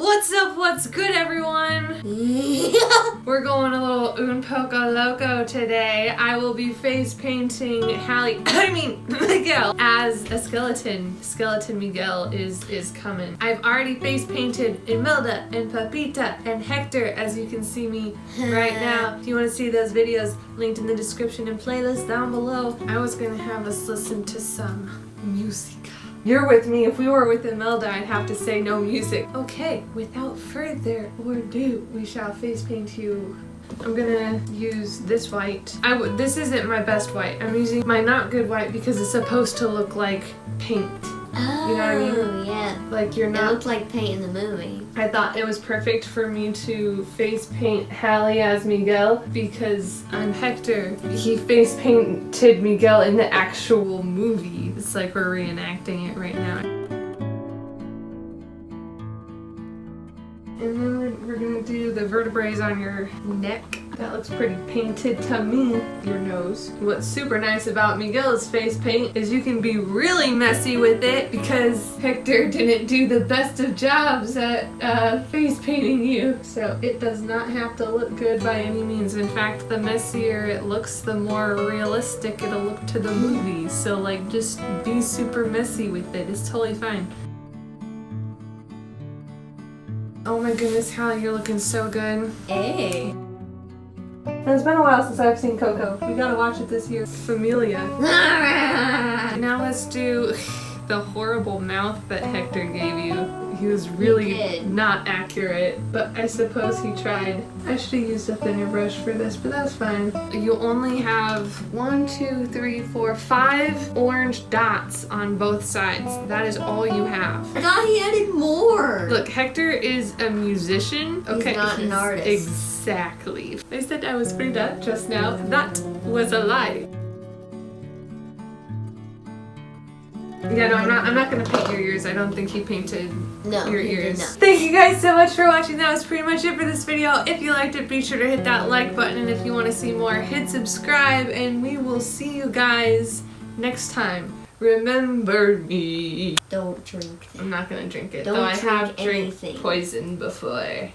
What's up? What's good, everyone? We're going a little un poco loco today. I will be face painting Miguel as a skeleton. Skeleton Miguel is coming. I've already face painted Imelda and Papita and Hector, as you can see me right now. If you want to see those videos, linked in the description and playlist down below. I was gonna have us listen to some music. You're with me. If we were with Imelda, I'd have to say no music. Okay, without further ado, we shall face paint you. I'm gonna use this white. This isn't my best white. I'm using my not good white because it's supposed to look like paint. Oh, you know what I mean? Yeah. Like you're not. It looked like paint in the movie. I thought it was perfect for me to face paint Hallie as Miguel because I'm Hector. He face painted Miguel in the actual movie. It's like we're reenacting it right now. And then we're gonna do the vertebrae on your neck. That looks pretty painted to me. Your nose. What's super nice about Miguel's face paint is you can be really messy with it because Hector didn't do the best of jobs at face painting you. So it does not have to look good by any means. In fact, the messier it looks, the more realistic it'll look to the movie. So like just be super messy with it. It's totally fine. Oh my goodness, Hallie, you're looking so good. Hey. It's been a while since I've seen Coco. We gotta watch it this year. Familia. Now let's do the horrible mouth that Hector gave you. He was really not accurate, but I suppose he tried. I should have used a thinner brush for this, but that's fine. You only have 5 orange dots on both sides. That is all you have. I thought he added more. Look, Hector is a musician. Okay, he's not an artist. Exactly. They said I was Frida just now. That was a lie. Yeah, no, I'm not gonna paint your ears. I don't think he painted your ears. Thank you guys so much for watching. That was pretty much it for this video. If you liked it, be sure to hit that like button, and if you want to see more, hit subscribe, and we will see you guys next time. Remember me. Don't drink it. I'm not gonna drink it, Don't though I drink have drank anything. poison before.